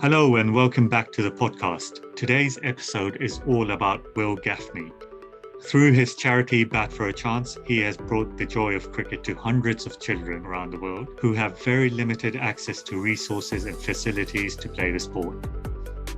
Hello and welcome back to the podcast. Today's episode is all about Will Gaffney. Through his charity Bat for a Chance, he has brought the joy of cricket to hundreds of children around the world who have very limited access to resources and facilities to play the sport.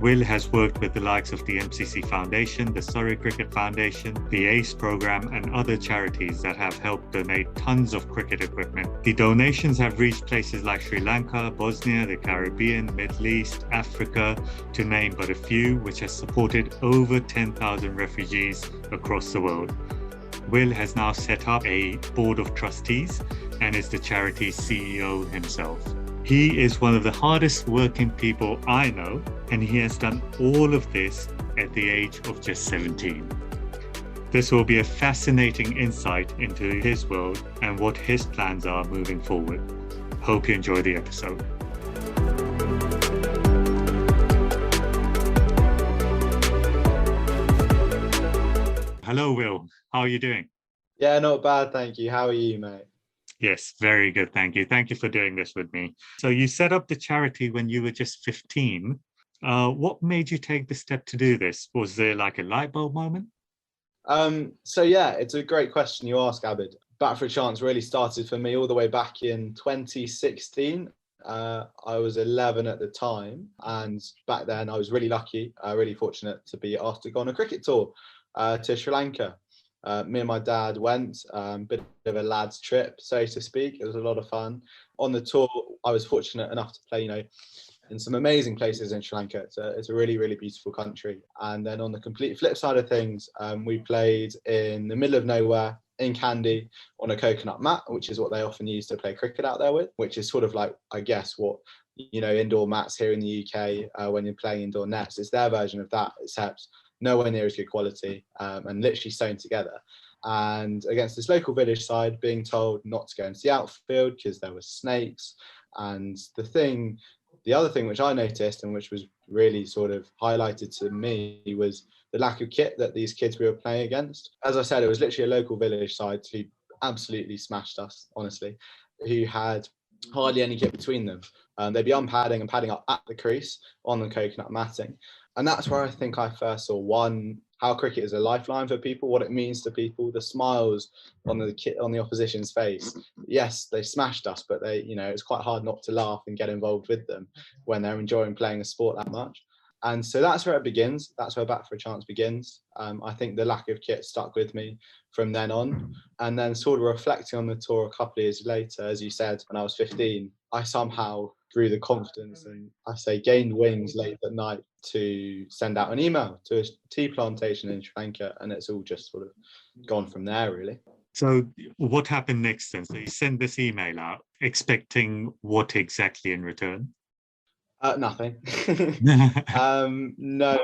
Will has worked with the likes of the MCC Foundation, the Surrey Cricket Foundation, the ACE program, and other charities that have helped donate tons of cricket equipment. The donations have reached places like Sri Lanka, Bosnia, the Caribbean, Middle East, Africa, to name but a few, which has supported over 10,000 refugees across the world. Will has now set up a board of trustees and is the charity's CEO himself. He is one of the hardest working people I know, and he has done all of this at the age of just 17. This will be a fascinating insight into his world and what his plans are moving forward. Hope you enjoy the episode. Hello, Will. How are you doing? Yeah, not bad, thank you. How are you, mate? Yes, very good. Thank you. Thank you for doing this with me. So you set up the charity when you were just 15. What made you take the step to do this? Was there like a light bulb moment? It's a great question you ask, Abid. Bat for a Chance really started for me all the way back in 2016. I was 11 at the time, and back then I was really lucky, really fortunate to be asked to go on a cricket tour to Sri Lanka. Me and my dad went, bit of a lad's trip, so to speak. It was a lot of fun. On the tour, I was fortunate enough to play, in some amazing places in Sri Lanka. It's a really, really beautiful country. And then on the complete flip side of things, we played in the middle of nowhere in Kandy on a coconut mat, which is what they often use to play cricket out there with, which is sort of like, I guess, what, indoor mats here in the UK, when you're playing indoor nets, it's their version of that, except nowhere near as good quality, and literally sewn together. And against this local village side, being told not to go into the outfield because there were snakes. And the other thing which I noticed and which was really sort of highlighted to me was the lack of kit that these kids we were playing against. As I said, it was literally a local village side who absolutely smashed us, honestly, who had hardly any kit between them. They'd be unpadding and padding up at the crease on the coconut matting. And that's where I think I first saw, how cricket is a lifeline for people, what it means to people, the smiles on the opposition's face. Yes, they smashed us, but it's quite hard not to laugh and get involved with them when they're enjoying playing a sport that much. And so that's where it begins. That's where Bat for a Chance begins. I think the lack of kit stuck with me from then on. And then sort of reflecting on the tour a couple of years later, as you said, when I was 15, I somehow grew the confidence and gained wings late at night to send out an email to a tea plantation in Sri Lanka. And it's all just sort of gone from there, really. So what happened next then? So you send this email out expecting what exactly in return? Nothing. No.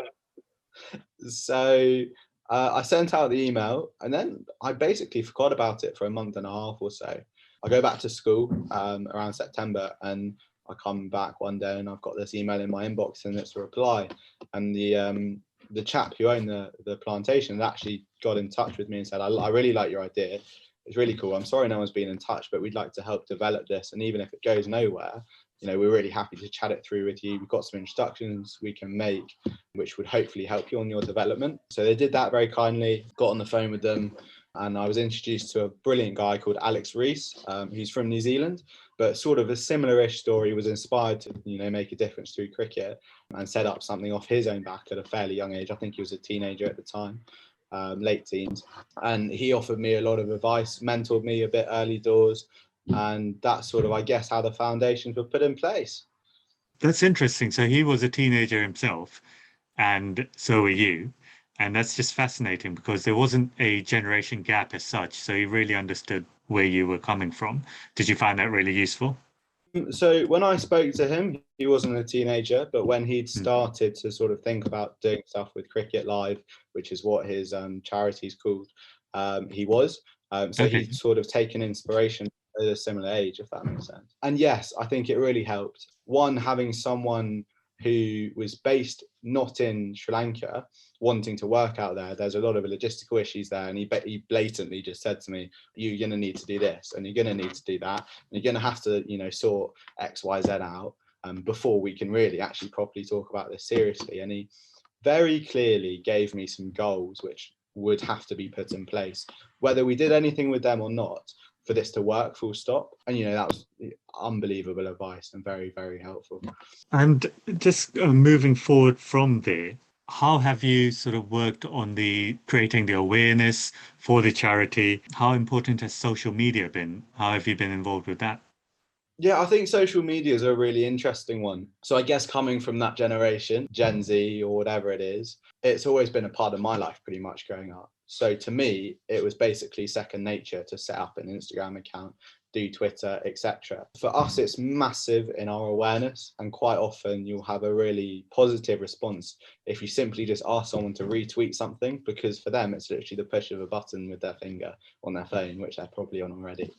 So I sent out the email and then I basically forgot about it for a month and a half or so. I go back to school around September and I come back one day and I've got this email in my inbox and it's a reply. And the chap who owned the plantation had actually got in touch with me and said, I really like your idea. It's really cool. I'm sorry no one's been in touch, but we'd like to help develop this. And even if it goes nowhere, we're really happy to chat it through with you. We've got some instructions we can make, which would hopefully help you on your development. So they did that very kindly, got on the phone with them. And I was introduced to a brilliant guy called Alex Rees, who's from New Zealand, but sort of a similar-ish story, was inspired to, make a difference through cricket and set up something off his own back at a fairly young age. I think he was a teenager at the time, late teens. And he offered me a lot of advice, mentored me a bit early doors. And that's sort of, I guess, how the foundations were put in place. That's interesting. So he was a teenager himself, and so were you. And that's just fascinating because there wasn't a generation gap as such. So he really understood where you were coming from. Did you find that really useful? So when I spoke to him, he wasn't a teenager, but when he'd started to sort of think about doing stuff with Cricket Live, which is what his charity's called, he was. So Okay. he'd sort of taken inspiration at a similar age, if that makes sense. And yes, I think it really helped. One, having someone who was based not in Sri Lanka, wanting to work out there, there's a lot of logistical issues there. And he blatantly just said to me, you're going to need to do this and you're going to need to do that. And you're going to have to, sort X, Y, Z out. before we can really actually properly talk about this seriously. And he very clearly gave me some goals which would have to be put in place, whether we did anything with them or not, for this to work, full stop. And, that was unbelievable advice and very, very helpful. And just moving forward from there, how have you sort of worked on the creating the awareness for the charity? How important has social media been? How have you been involved with that? Yeah, I think social media is a really interesting one. So I guess coming from that generation, Gen Z or whatever it is, it's always been a part of my life pretty much growing up. So to me, it was basically second nature to set up an Instagram account, do Twitter, etc. For us, it's massive in our awareness, and quite often you'll have a really positive response if you simply just ask someone to retweet something, because for them, it's literally the push of a button with their finger on their phone, which they're probably on already.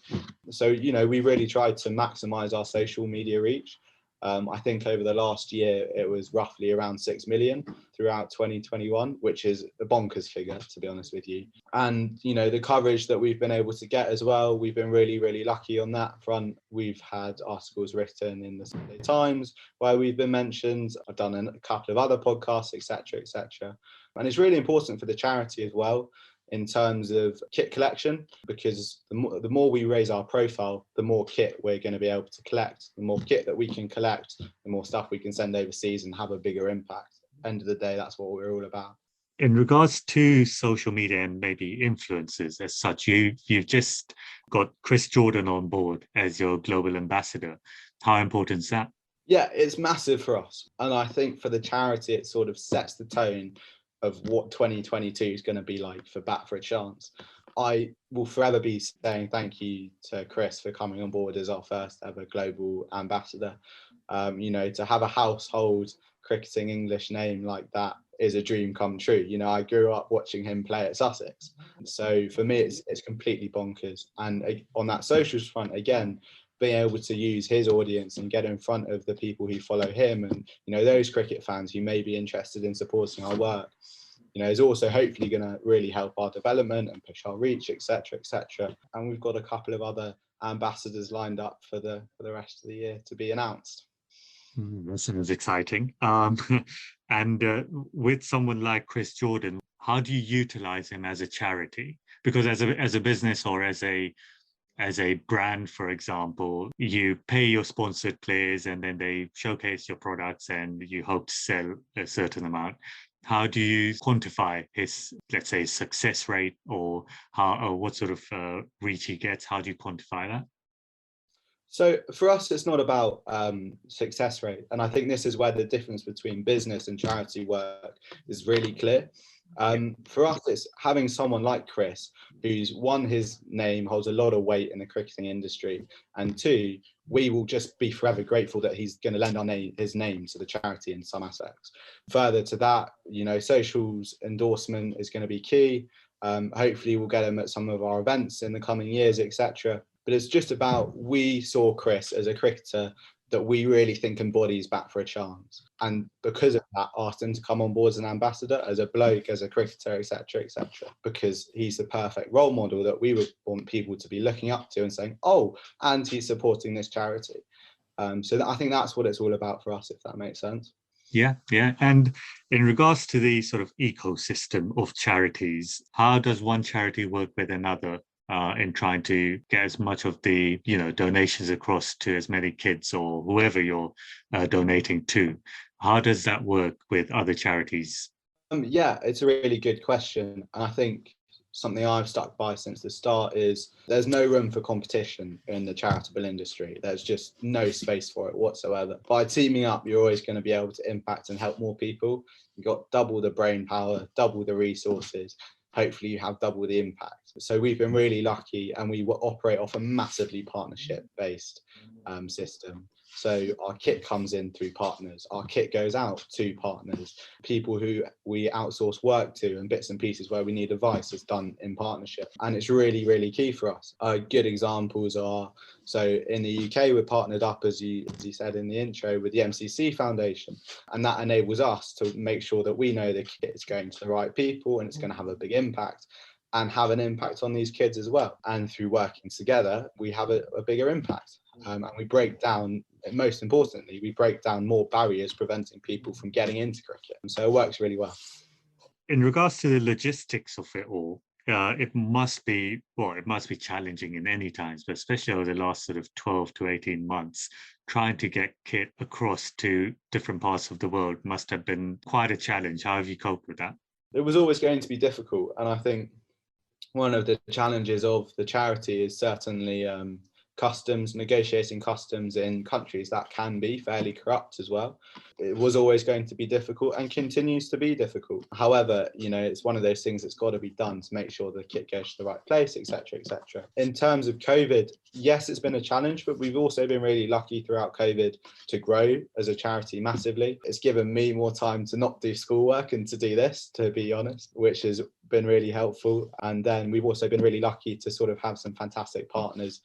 So, we really tried to maximize our social media reach. I think over the last year, it was roughly around 6 million throughout 2021, which is a bonkers figure, to be honest with you. And, the coverage that we've been able to get as well, we've been really, really lucky on that front. We've had articles written in the Sunday Times where we've been mentioned. I've done a couple of other podcasts, etc., etc. And it's really important for the charity as well, in terms of kit collection, because the more we raise our profile, the more kit we're going to be able to collect. The more kit that we can collect, the more stuff we can send overseas and have a bigger impact. End of the day, that's what we're all about. In regards to social media and maybe influencers as such, you've just got Chris Jordan on board as your global ambassador. How important is that? Yeah, it's massive for us. And I think for the charity, it sort of sets the tone of what 2022 is going to be like for Bat for a Chance. I will forever be saying thank you to Chris for coming on board as our first ever global ambassador. To have a household cricketing English name like that is a dream come true. I grew up watching him play at Sussex. So for me, it's completely bonkers. And on that socials front, again, being able to use his audience and get in front of the people who follow him and those cricket fans who may be interested in supporting our work, is also hopefully going to really help our development and push our reach, etc., etc. And we've got a couple of other ambassadors lined up for the rest of the year to be announced. That sounds exciting. And with someone like Chris Jordan, how do you utilize him as a charity? Because as a business or as a brand, for example, you pay your sponsored players and then they showcase your products and you hope to sell a certain amount. How do you quantify his, let's say, success rate or what sort of reach he gets? How do you quantify that? So for us, it's not about success rate. And I think this is where the difference between business and charity work is really clear. For us, it's having someone like Chris, who's one, his name holds a lot of weight in the cricketing industry, and two, we will just be forever grateful that he's going to lend his name to the charity in some aspects. Further to that, socials endorsement is going to be key. Hopefully we'll get him at some of our events in the coming years, etc. But it's just about, we saw Chris as a cricketer that we really think embodies Bat for a Chance. And because of that, asked him to come on board as an ambassador, as a bloke, as a cricketer, etc., etc. Because he's the perfect role model that we would want people to be looking up to and saying, oh, and he's supporting this charity. So I think that's what it's all about for us, if that makes sense. Yeah, yeah. And in regards to the sort of ecosystem of charities, how does one charity work with another in trying to get as much of the, donations across to as many kids or whoever you're donating to? How does that work with other charities? Yeah, it's a really good question. And I think something I've stuck by since the start is there's no room for competition in the charitable industry. There's just no space for it whatsoever. By teaming up, you're always going to be able to impact and help more people. You've got double the brain power, double the resources. Hopefully you have double the impact. So we've been really lucky, and we operate off a massively partnership-based system. So our kit comes in through partners. Our kit goes out to partners. People who we outsource work to and bits and pieces where we need advice is done in partnership. And it's really, really key for us. Good examples are, so in the UK, we're partnered up, as you said in the intro, with the MCC Foundation. And that enables us to make sure that we know the kit is going to the right people and it's going to have a big impact and have an impact on these kids as well. And through working together, we have a bigger impact. And we break down most importantly, we break down more barriers preventing people from getting into cricket. And so it works really well. In regards to the logistics of it all, it must be challenging in any times, but especially over the last sort of 12 to 18 months, trying to get kit across to different parts of the world must have been quite a challenge. How have you coped with that? It was always going to be difficult. And I think one of the challenges of the charity is certainly negotiating customs in countries that can be fairly corrupt as well. It was always going to be difficult and continues to be difficult. However, it's one of those things that's got to be done to make sure the kit goes to the right place, etc., etc. In terms of COVID, yes, it's been a challenge, but we've also been really lucky throughout COVID to grow as a charity massively. It's given me more time to not do schoolwork and to do this, to be honest, which has been really helpful. And then we've also been really lucky to sort of have some fantastic partners,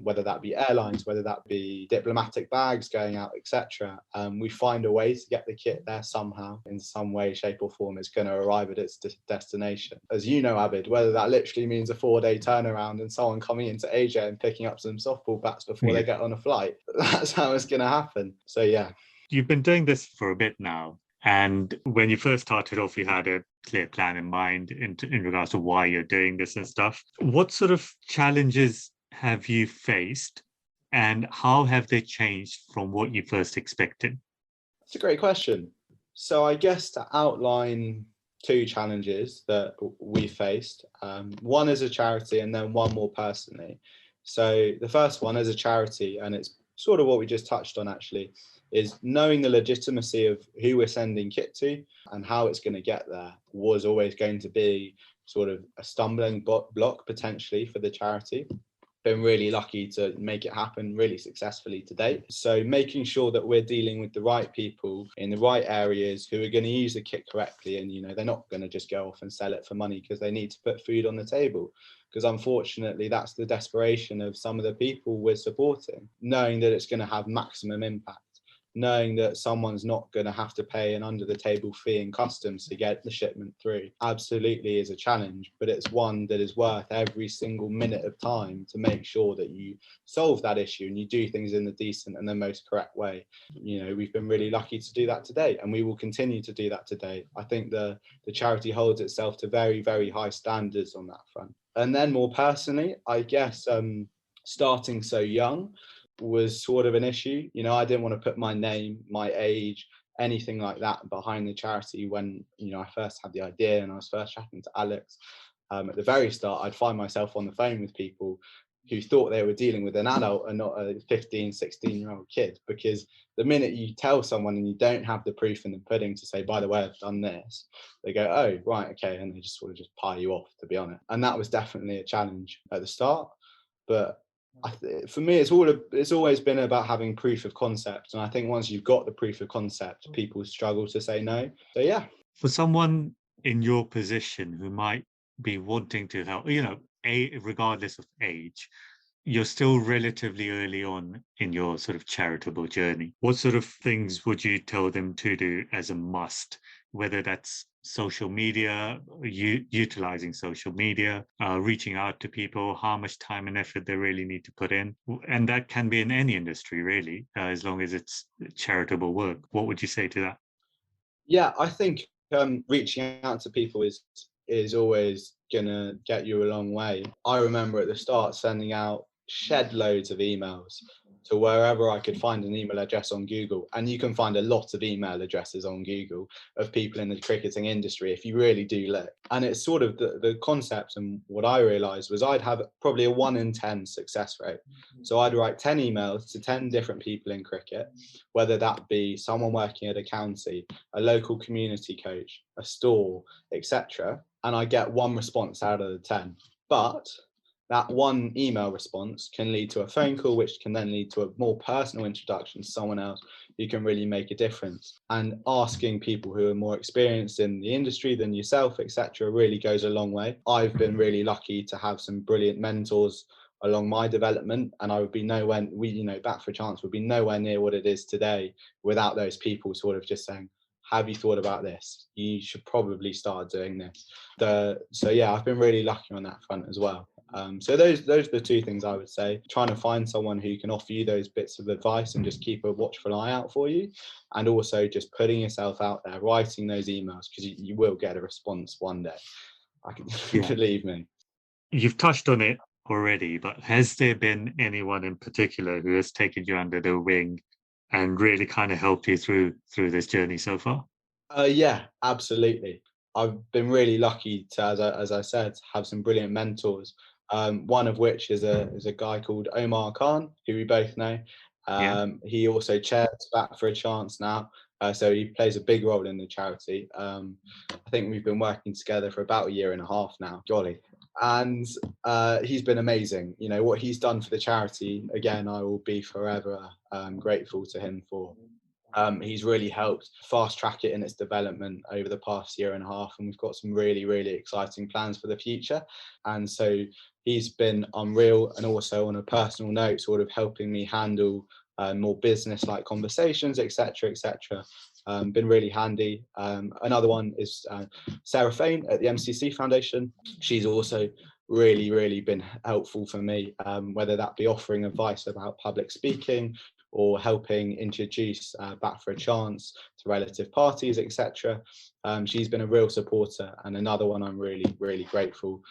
whether that be airlines, whether that be diplomatic bags going out, etc. We find a way to get the kit there somehow, in some way, shape or form. It's going to arrive at its destination. As you know, Abid, whether that literally means a 4-day turnaround and someone coming into Asia and picking up some softball bats before they get on a flight, that's how it's going to happen. So yeah. You've been doing this for a bit now. And when you first started off, you had a clear plan in mind in regards to why you're doing this and stuff. What sort of challenges have you faced and how have they changed from what you first expected? That's a great question. So I guess to outline 2 challenges that we faced, one as a charity and then one more personally. So the first one as a charity, and it's sort of what we just touched on actually, is knowing the legitimacy of who we're sending kit to and how it's going to get there was always going to be sort of a stumbling block potentially for the charity. Been really lucky to make it happen really successfully to date. So making sure that we're dealing with the right people in the right areas who are going to use the kit correctly, and they're not going to just go off and sell it for money because they need to put food on the table. Because unfortunately, that's the desperation of some of the people we're supporting, knowing that it's going to have maximum impact, knowing that someone's not going to have to pay an under the table fee in customs to get the shipment through. Absolutely is a challenge, but it's one that is worth every single minute of time to make sure that you solve that issue and you do things in the decent and the most correct way. We've been really lucky to do that today, and we will continue to do that today. I think the charity holds itself to very, very high standards on that front. And then more personally, I guess starting so young was sort of an issue. I didn't want to put my name, my age, anything like that behind the charity when I first had the idea and I was first chatting to Alex. At the very start, I'd find myself on the phone with people who thought they were dealing with an adult and not a 15, 16-year-old kid, because the minute you tell someone and you don't have the proof in the pudding to say, by the way, I've done this, they go, oh, right, okay, and they just sort of just pie you off, to be honest. And that was definitely a challenge at the start, but for me, it's always been about having proof of concept. And I think once you've got the proof of concept, people struggle to say no. So yeah. For someone in your position who might be wanting to help, regardless of age, you're still relatively early on in your sort of charitable journey. What sort of things would you tell them to do as a must, whether that's social media, utilizing social media, reaching out to people, how much time and effort they really need to put in? And that can be in any industry, really, as long as it's charitable work. What would you say to that? Yeah, I think reaching out to people is always gonna get you a long way. I remember at the start sending out shed loads of emails to wherever I could find an email address on Google. And you can find a lot of email addresses on Google of people in the cricketing industry if you really do look. And it's sort of the concept, and what I realized was I'd have probably a 1 in 10 success rate. So I'd write 10 emails to 10 different people in cricket, whether that be someone working at a county, a local community coach, a store, etc. And I get 1 response out of the 10. But that 1 email response can lead to a phone call, which can then lead to a more personal introduction to someone else who can really make a difference. And asking people who are more experienced in the industry than yourself, etc., really goes a long way. I've been really lucky to have some brilliant mentors along my development, and I would be nowhere, Bat for a Chance would be nowhere near what it is today without those people sort of just saying, have you thought about this? You should probably start doing this. So yeah, I've been really lucky on that front as well. So those are the two things I would say: trying to find someone who can offer you those bits of advice and just keep a watchful eye out for you, and also just putting yourself out there, writing those emails, because you will get a response one day. I can Yeah. believe me. You've touched on it already, but has there been anyone in particular who has taken you under their wing and really kind of helped you through this journey so far? Yeah, absolutely. I've been really lucky to, as I said, have some brilliant mentors. One of which is a guy called Omar Khan, who we both know. Yeah. He also chairs Back for a Chance now, so he plays a big role in the charity. I think we've been working together for about a year and a half now. Jolly. And he's been amazing. You know what he's done for the charity. Again, I will be forever grateful to him for. He's really helped fast track it in its development over the past year and a half, and we've got some really, really exciting plans for the future. And so he's been unreal, and also on a personal note, sort of helping me handle more business-like conversations, etc., etc. Been really handy. Another one is Sarah Fain at the MCC Foundation. She's also really, really been helpful for me, whether that be offering advice about public speaking, or helping introduce Back for a Chance to relative parties, etc. She's been a real supporter, and another one I'm really, really grateful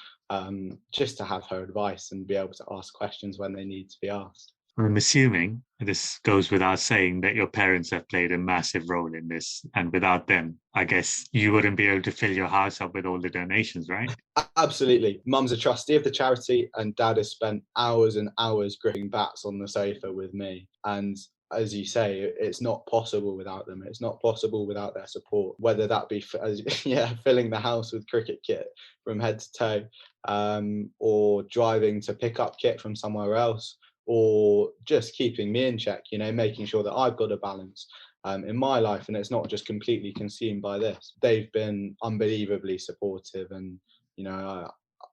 just to have her advice and be able to ask questions when they need to be asked. I'm assuming this goes without saying that your parents have played a massive role in this, and without them, I guess you wouldn't be able to fill your house up with all the donations, right? Absolutely. Mum's a trustee of the charity, and Dad has spent hours and hours gripping bats on the sofa with me. And as you say, it's not possible without them. It's not possible without their support, whether that be filling the house with cricket kit from head to toe, or driving to pick up kit from somewhere else, or just keeping me in check, you know, making sure that I've got a balance in my life, and it's not just completely consumed by this. They've been unbelievably supportive, and you know,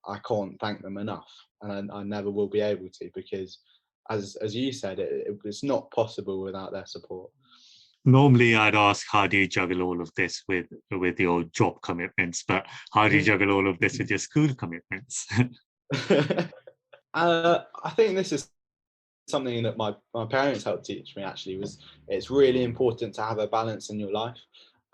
I can't thank them enough, and I never will be able to, because as you said, it's not possible without their support. Normally, I'd ask, how do you juggle all of this with your job commitments? But how do you juggle all of this with your school commitments? I think this is something that my parents helped teach me, actually. Was it's really important to have a balance in your life,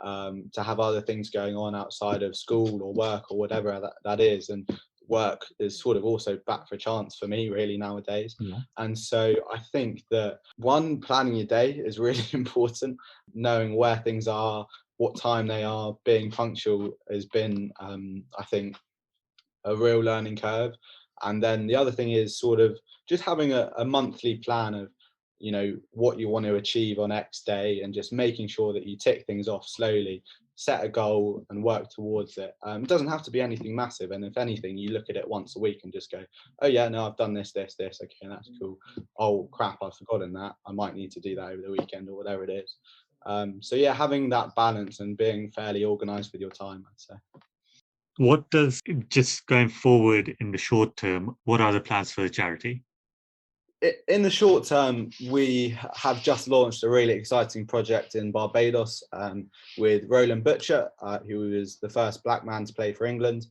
to have other things going on outside of school or work or whatever that is. And work is sort of also Back for a Chance for me, really, nowadays. Yeah. And so I think that, one, planning your day is really important. Knowing where things are, what time they are, being punctual has been, I think, a real learning curve. And then the other thing is sort of just having a monthly plan of, you know, what you want to achieve on X day, and just making sure that you tick things off slowly, set a goal and work towards it. It doesn't have to be anything massive. And if anything, you look at it once a week and just go, oh yeah, no, I've done this. Okay, that's cool. Oh crap, I've forgotten that. I might need to do that over the weekend or whatever it is. So yeah, having that balance and being fairly organized with your time, I'd say. What does, just going forward in the short term, what are the plans for the charity? In the short term, we have just launched a really exciting project in Barbados, with Roland Butcher, who is the first black man to play for England.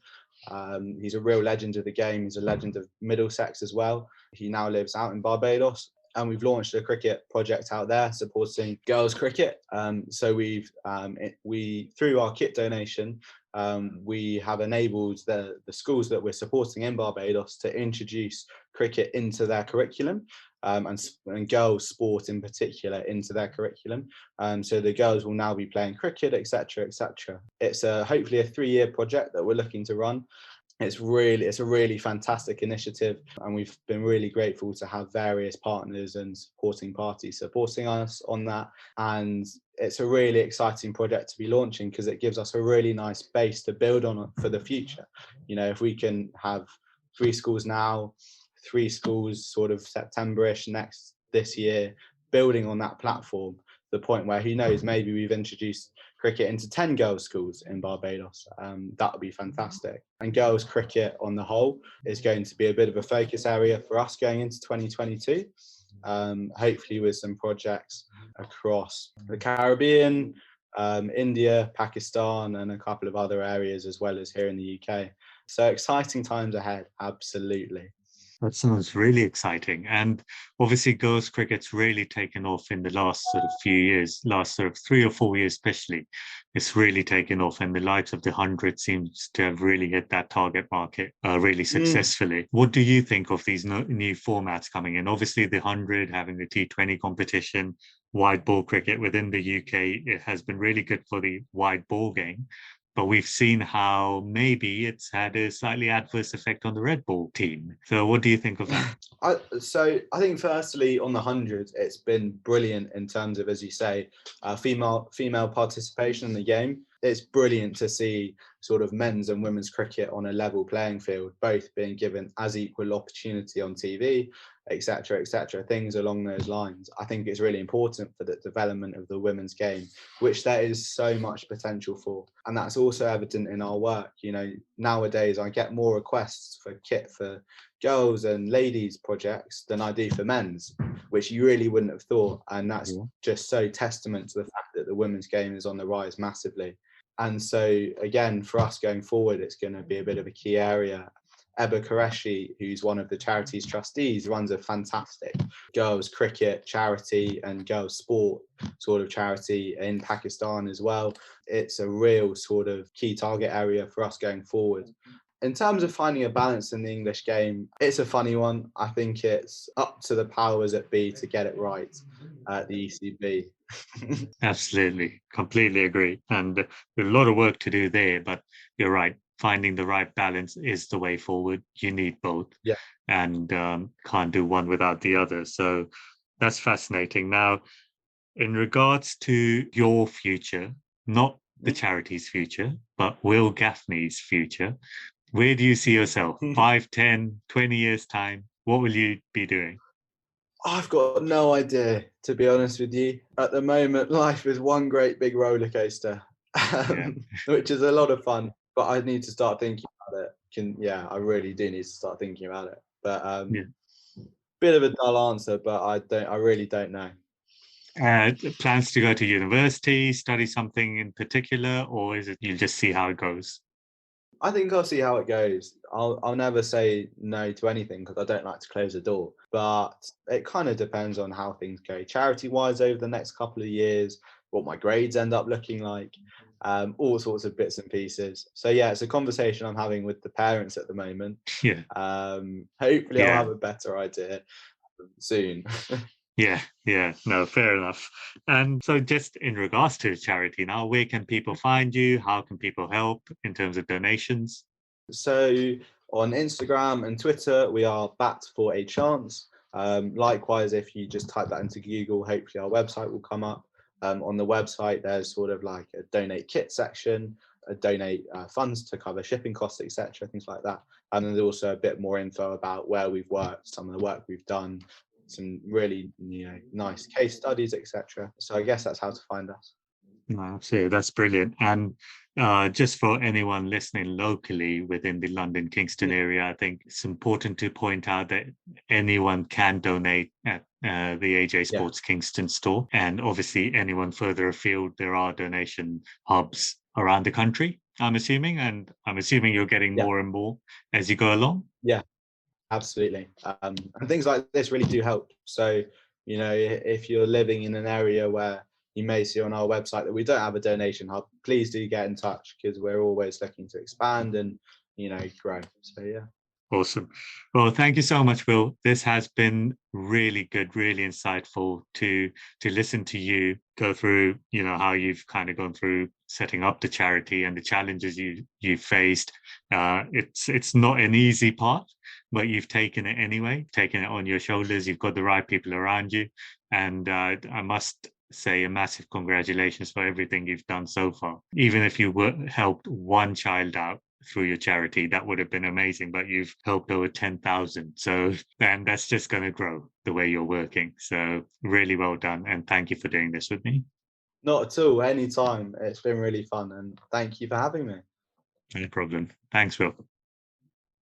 He's a real legend of the game. He's a legend of Middlesex as well. He now lives out in Barbados. And we've launched a cricket project out there supporting girls cricket. So we through our kit donation, we have enabled the schools that we're supporting in Barbados to introduce cricket into their curriculum, and girls sport in particular into their curriculum. So the girls will now be playing cricket, etc., etc. It's hopefully a 3-year project that we're looking to run. It's a really fantastic initiative, and we've been really grateful to have various partners and supporting parties supporting us on that. And it's a really exciting project to be launching, because it gives us a really nice base to build on for the future. You know, if we can have 3 schools now, 3 schools sort of September-ish this year, building on that platform, the point where, who knows, maybe we've introduced cricket into 10 girls' schools in Barbados. That would be fantastic. And girls' cricket on the whole is going to be a bit of a focus area for us going into 2022, hopefully with some projects across the Caribbean, India, Pakistan, and a couple of other areas, as well as here in the UK. So exciting times ahead, absolutely. That sounds really exciting. And obviously, girls' cricket's really taken off in the last sort of few years, last sort of 3 or 4 years, especially. It's really taken off, and the likes of the 100 seems to have really hit that target market really Mm. successfully. What do you think of these new formats coming in? Obviously, the 100 having the T20 competition, wide ball cricket within the UK, it has been really good for the wide ball game. But we've seen how maybe it's had a slightly adverse effect on the red ball team. So, what do you think of that? I think firstly on the 100, it's been brilliant in terms of, as you say, female participation in the game. It's brilliant to see sort of men's and women's cricket on a level playing field, both being given as equal opportunity on TV, etc., etc. Things along those lines. I think it's really important for the development of the women's game, which there is so much potential for, and that's also evident in our work. You know, nowadays I get more requests for kit for girls and ladies projects than I do for men's, which you really wouldn't have thought. And that's just so testament to the fact that the women's game is on the rise massively. And so again, for us going forward, it's going to be a bit of a key area. Ebba Qureshi, who's one of the charities trustees, runs a fantastic girls cricket charity and girls sport sort of charity in Pakistan as well. It's a real sort of key target area for us going forward. In terms of finding a balance in the English game, it's a funny one. I think it's up to the powers that be to get it right at the ECB. Absolutely, completely agree. And there's a lot of work to do there, but you're right. Finding the right balance is the way forward. You need both, Yeah. and can't do one without the other. So that's fascinating. Now, in regards to your future, not the charity's future, but Will Gaffney's future, where do you see yourself? 5, 10, 20 years' time? What will you be doing? I've got no idea, to be honest with you. At the moment, life is one great big roller coaster, Yeah. which is a lot of fun. But I need to start thinking about it. I really do need to start thinking about it. But Yeah. bit of a dull answer, but I really don't know. Plans to go to university, study something in particular, or is it you just see how it goes? I think I'll see how it goes. I'll never say no to anything because I don't like to close the door. But it kind of depends on how things go. Charity wise, over the next couple of years, what my grades end up looking like, all sorts of bits and pieces. So yeah, it's a conversation I'm having with the parents at the moment. Yeah. Hopefully, I'll Yeah. have a better idea soon. Yeah. No, fair enough. And so, just in regards to charity now, where can people find you? How can people help in terms of donations? So on Instagram and Twitter, we are Bat for a Chance. Likewise, if you just type that into Google, hopefully our website will come up. On the website, there's sort of like a donate kit section, a donate funds to cover shipping costs, etc., things like that. And then there's also a bit more info about where we've worked, some of the work we've done, some really nice case studies, etc. So I guess that's how to find us. No, absolutely. That's brilliant. And just for anyone listening locally within the London Kingston area, I think it's important to point out that anyone can donate at the AJ Yeah. Sports Kingston store. And obviously, anyone further afield, there are donation hubs around the country, I'm assuming. And I'm assuming you're getting Yeah. more and more as you go along. Yeah. Absolutely. And things like this really do help. So, if you're living in an area where you may see on our website that we don't have a donation hub, please do get in touch because we're always looking to expand and, grow. So, yeah. Awesome. Well, thank you so much, Will. This has been really good, really insightful to listen to you go through, how you've kind of gone through setting up the charity and the challenges you faced. It's not an easy part, but you've taken it anyway, taken it on your shoulders. You've got the right people around you, and I must say a massive congratulations for everything you've done so far. Even if you helped one child out through your charity, that would have been amazing, but you've helped over 10,000. So then that's just going to grow the way you're working. So really well done. And thank you for doing this with me. Not at all. Anytime. It's been really fun. And thank you for having me. No problem. Thanks, Will.